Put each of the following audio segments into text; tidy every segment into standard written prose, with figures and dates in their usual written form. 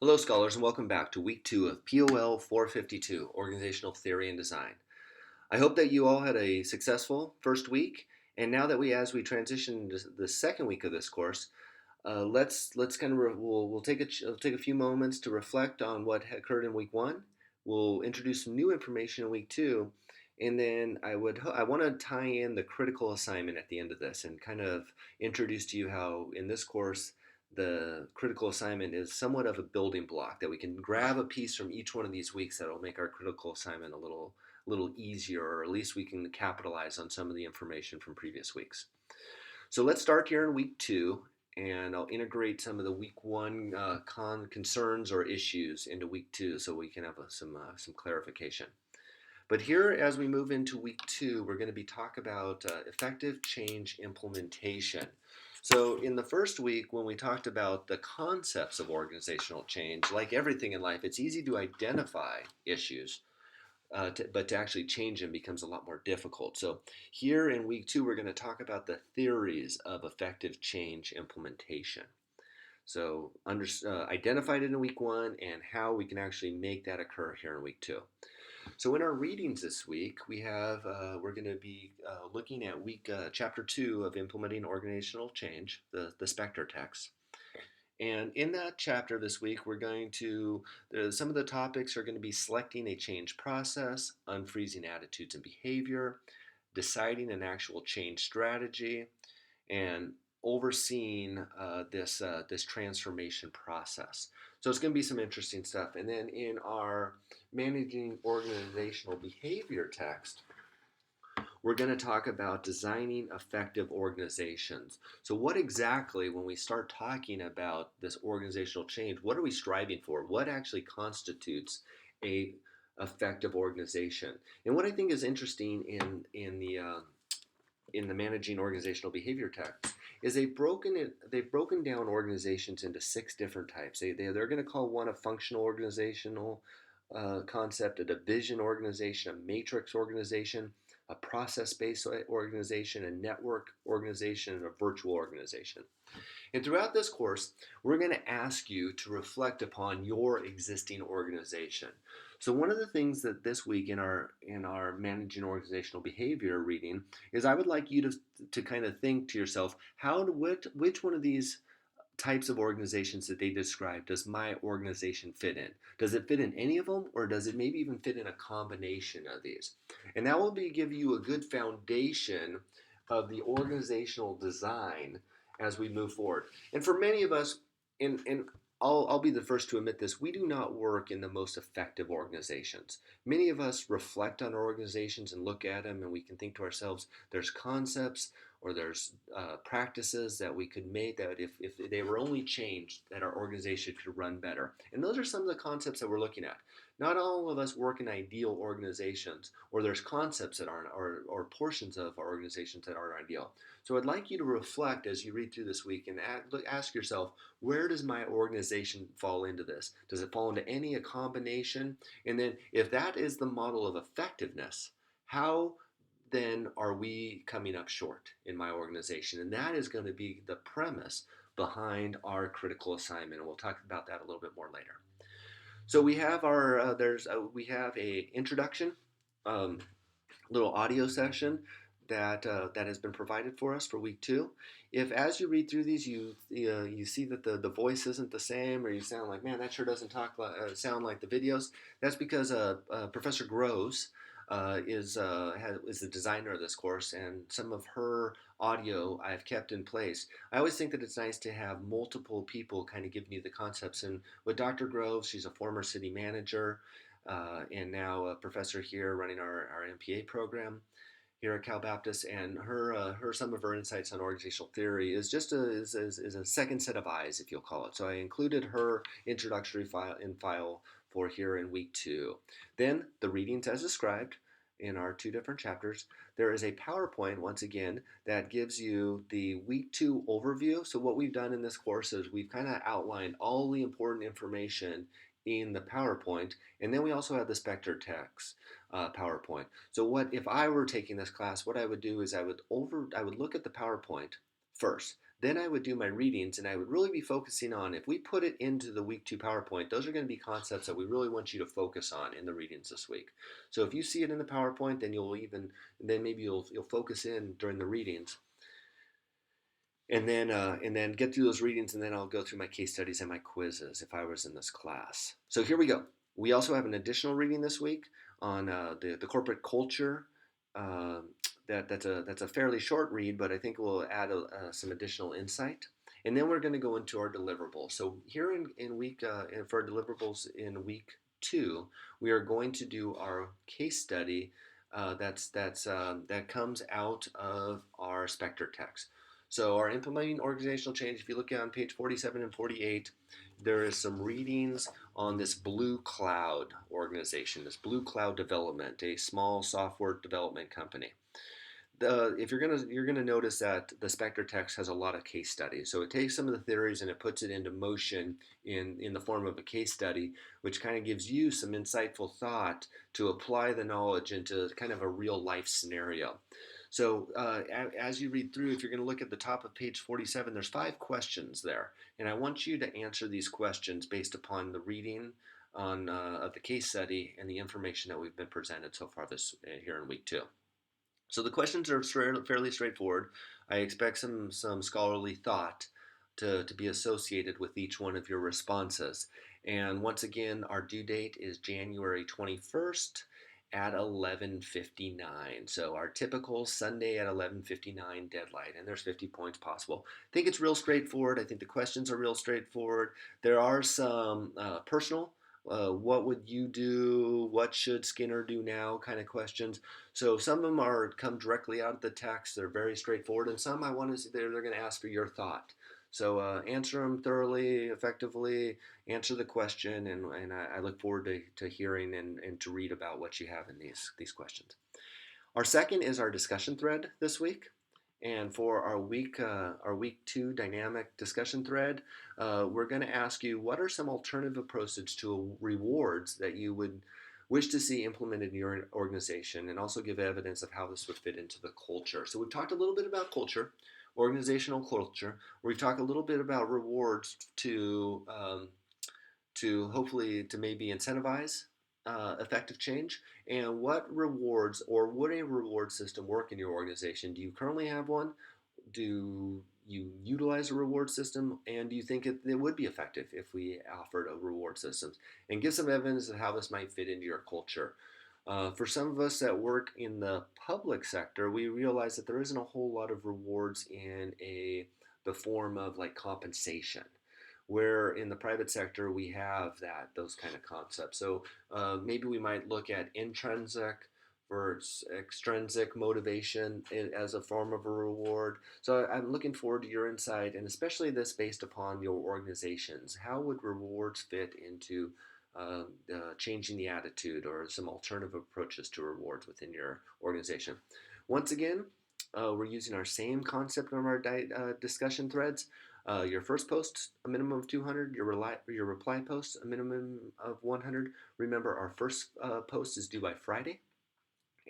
Hello, scholars, and welcome back to week 2 of POL 452, Organizational Theory and Design. I hope that you all had a successful first week, and now that as we transition to the second week of this course, let's kind of we'll take a few moments to reflect on what occurred in week 1. We'll introduce some new information in week 2, and then I want to tie in the critical assignment at the end of this and kind of introduce to you how in this course the critical assignment is somewhat of a building block that we can grab a piece from each one of these weeks that will make our critical assignment a little easier, or at least we can capitalize on some of the information from previous weeks. So let's start here in week 2, and I'll integrate some of the week 1 concerns or issues into week 2 so we can have some clarification. But here, as we move into week 2, we're going to be talk about effective change implementation. So in the first week, when we talked about the concepts of organizational change, like everything in life, it's easy to identify issues, but to actually change them becomes a lot more difficult. So here in week 2, we're going to talk about the theories of effective change implementation. So identified it in week 1 and how we can actually make that occur here in week 2. So in our readings this week, we're going to be looking at chapter 2 of Implementing Organizational Change, the Spectre text. And in that chapter this week, some of the topics are going to be selecting a change process, unfreezing attitudes and behavior, deciding an actual change strategy, and overseeing this transformation process. So it's going to be some interesting stuff. And then in our managing organizational behavior text, we're going to talk about designing effective organizations. So what exactly, when we start talking about this organizational change, what are we striving for? What actually constitutes a effective organization? And what I think is interesting in the managing organizational behavior text is they've broken down organizations into 6 different types. They're going to call one a functional organizational concept, a division organization, a matrix organization, a process-based organization, a network organization, and a virtual organization. And throughout this course, we're going to ask you to reflect upon your existing organization. So one of the things that this week in our managing organizational behavior reading is I would like you to kind of think to yourself, which one of these types of organizations that they describe does my organization fit in? Does it fit in any of them, or does it maybe even fit in a combination of these? And that will give you a good foundation of the organizational design as we move forward. And for many of us, and I'll be the first to admit this, we do not work in the most effective organizations. Many of us reflect on our organizations and look at them, and we can think to ourselves, there's concepts or there's practices that we could make that if they were only changed, that our organization could run better. And those are some of the concepts that we're looking at. Not all of us work in ideal organizations, or there's concepts that aren't, or portions of our organizations that aren't ideal. So I'd like you to reflect as you read through this week and ask yourself, where does my organization fall into this? Does it fall into a combination? And then if that is the model of effectiveness, how then are we coming up short in my organization? And that is going to be the premise behind our critical assignment, and we'll talk about that a little bit more later. So we have we have a introduction, little audio session that has been provided for us for week 2. If as you read through these you see that the voice isn't the same, or you sound like, man, that sure doesn't sound like the videos, that's because Professor Groves is the designer of this course, and some of her audio I've kept in place. I always think that it's nice to have multiple people kind of giving you the concepts. And with Dr. Groves, she's a former city manager and now a professor here running our MPA program here at Cal Baptist, and some of her insights on organizational theory is just is a second set of eyes, if you'll call it. So I included her introductory file for here in week 2. Then the readings as described in our 2 different chapters. There is a PowerPoint, once again, that gives you the week 2 overview. So what we've done in this course is we've kind of outlined all the important information in the PowerPoint, and then we also have the Spectre text PowerPoint. So if I were taking this class, what I would do is I would look at the PowerPoint first. Then I would do my readings, and I would really be focusing on, if we put it into the week 2 PowerPoint, those are going to be concepts that we really want you to focus on in the readings this week. So if you see it in the PowerPoint, then maybe you'll focus in during the readings, and then get through those readings, and then I'll go through my case studies and my quizzes if I was in this class. So here we go. We also have an additional reading this week on the corporate culture. Uh, that's a fairly short read, but I think we'll add some additional insight. And then we're going to go into our deliverables. So here in week for our deliverables in week 2, we are going to do our case study that comes out of our Spectre text. So our implementing organizational change, if you look on page 47 and 48, there is some readings on this Blue Cloud organization, this Blue Cloud Development, a small software development company. If you're gonna notice that the Spectre text has a lot of case studies. So it takes some of the theories and it puts it into motion in the form of a case study, which kind of gives you some insightful thought to apply the knowledge into kind of a real life scenario. So as you read through, if you're going to look at the top of page 47, there's 5 questions there, and I want you to answer these questions based upon the reading of the case study and the information that we've been presented so far this here in week 2. So the questions are fairly straightforward. I expect some scholarly thought to be associated with each one of your responses. And once again, our due date is January 21st at 11:59. So our typical Sunday at 11:59 deadline, and there's 50 points possible. I think it's real straightforward. I think the questions are real straightforward. There are some personal, what would you do? What should Skinner do now? Kind of questions. So some of them come directly out of the text. They're very straightforward, and some they're going to ask for your thought. So answer them thoroughly, effectively. Answer the question, and I look forward to hearing and to read about what you have in these questions. Our second is our discussion thread this week. And for our week 2 dynamic discussion thread, we're going to ask you, what are some alternative approaches to rewards that you would wish to see implemented in your organization, and also give evidence of how this would fit into the culture. So we've talked a little bit about culture, organizational culture. We've talked a little bit about rewards to hopefully to maybe incentivize effective change, and what rewards, or would a reward system work in your organization? Do you currently have one? Do you utilize a reward system, and do you think it would be effective if we offered a reward system? And give some evidence of how this might fit into your culture. For some of us that work in the public sector, we realize that there isn't a whole lot of rewards in the form of like compensation, where in the private sector we have those kind of concepts. So maybe we might look at intrinsic versus extrinsic motivation as a form of a reward. So I'm looking forward to your insight, and especially this based upon your organizations. How would rewards fit into changing the attitude, or some alternative approaches to rewards within your organization? Once again, we're using our same concept on our discussion threads. Your first post, a minimum of 200. Your reply post, a minimum of 100. Remember, our first post is due by Friday,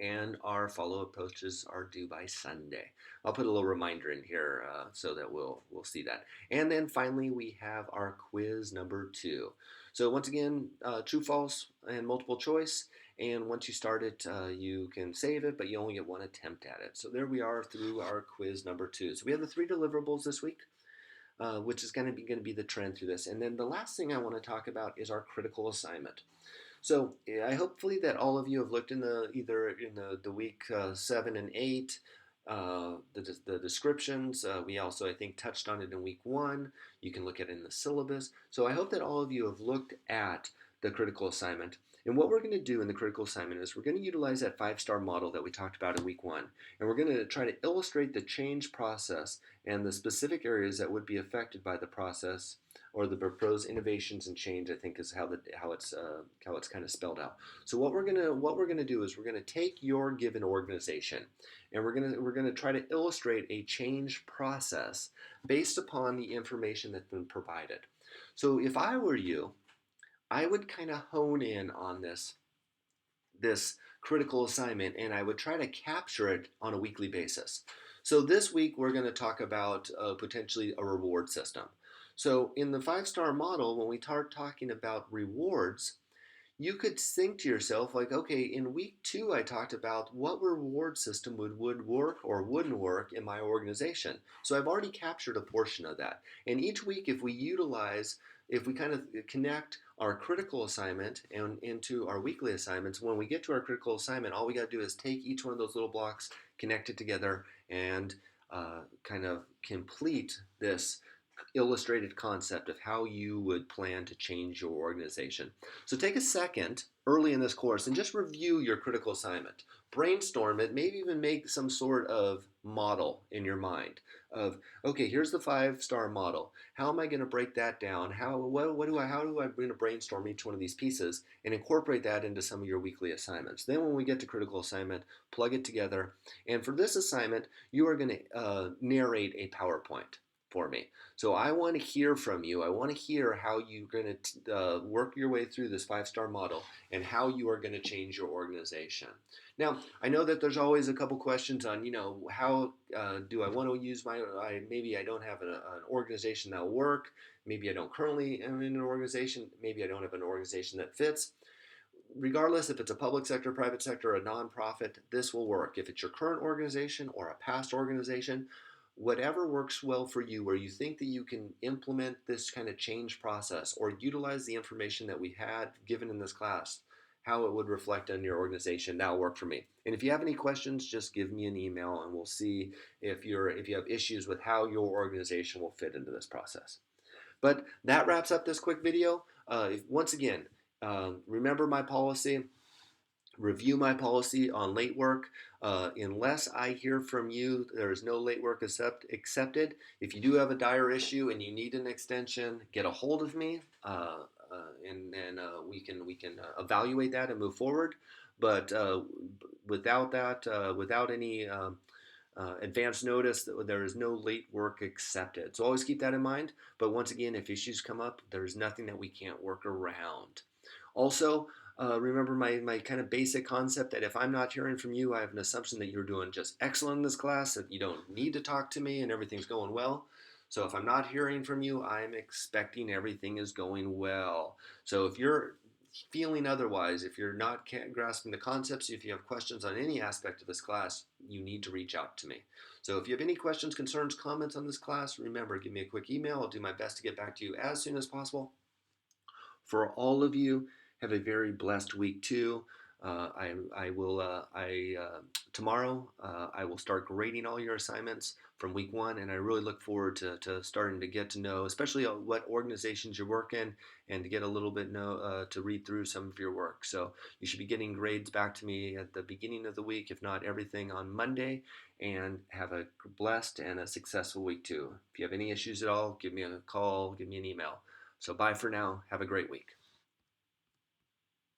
and our follow-up posts are due by Sunday. I'll put a little reminder in here so that we'll see that. And then finally, we have our quiz number 2. So once again, true, false, and multiple choice. And once you start it, you can save it, but you only get one attempt at it. So there we are through our quiz number 2. So we have the 3 deliverables this week, which is going to be the trend through this. And then the last thing I want to talk about is our critical assignment. So I hopefully that all of you have looked either in the week 7 and 8, the descriptions. We also, I think, touched on it in week 1. You can look at it in the syllabus. So I hope that all of you have looked at the critical assignment. And what we're going to do in the critical assignment is we're going to utilize that 5-star model that we talked about in week 1. And we're going to try to illustrate the change process and the specific areas that would be affected by the process, or the proposed innovations and change, I think, is how it's kind of spelled out. So what we're gonna do is we're gonna take your given organization, and we're gonna try to illustrate a change process based upon the information that's been provided. So if I were you, I would kind of hone in on this critical assignment, and I would try to capture it on a weekly basis. So this week we're going to talk about potentially a reward system. So in the five-star model, when we start talking about rewards, you could think to yourself like, okay, in week 2 I talked about what reward system would work or wouldn't work in my organization. So I've already captured a portion of that. And each week, if we kind of connect our critical assignment and into our weekly assignments, when we get to our critical assignment, all we got to do is take each one of those little blocks, connect it together, and kind of complete this illustrated concept of how you would plan to change your organization. So take a second early in this course and just review your critical assignment. Brainstorm it, maybe even make some sort of model in your mind of, okay, here's the five-star model. How am I going to break that down? How do I going to brainstorm each one of these pieces and incorporate that into some of your weekly assignments? Then when we get to critical assignment, plug it together. And for this assignment, you are going to narrate a PowerPoint for me. So I want to hear from you. I want to hear how you're going to work your way through this five-star model and how you are going to change your organization. Now, I know that there's always a couple questions on, how do I want to use maybe I don't have an organization that will work. Maybe I don't currently am in an organization. Maybe I don't have an organization that fits. Regardless if it's a public sector, private sector, or a nonprofit, this will work. If it's your current organization or a past organization, whatever works well for you, where you think that you can implement this kind of change process or utilize the information that we had given in this class, how it would reflect on your organization, that'll work for me. And if you have any questions, just give me an email and we'll see if you have issues with how your organization will fit into this process. But that wraps up this quick video. Once again, remember my policy. Review my policy on late work. Unless I hear from you, there is no late work accepted. If you do have a dire issue and you need an extension, get a hold of me, and then we can evaluate that and move forward. But without that, without any advance notice, there is no late work accepted. So always keep that in mind. But once again, if issues come up, there's nothing that we can't work around. Also, remember my kind of basic concept that if I'm not hearing from you, I have an assumption that you're doing just excellent in this class, that you don't need to talk to me and everything's going well. So if I'm not hearing from you, I'm expecting everything is going well. So if you're feeling otherwise, if you're not grasping the concepts, if you have questions on any aspect of this class, you need to reach out to me. So if you have any questions, concerns, comments on this class, remember, give me a quick email. I'll do my best to get back to you as soon as possible. For all of you, have a very blessed week too. Tomorrow I will start grading all your assignments from week 1, and I really look forward to starting to get to know, especially what organizations you work in, and to get a little bit to read through some of your work. So you should be getting grades back to me at the beginning of the week, if not everything on Monday. And have a blessed and a successful week too. If you have any issues at all, give me a call, give me an email. So bye for now. Have a great week.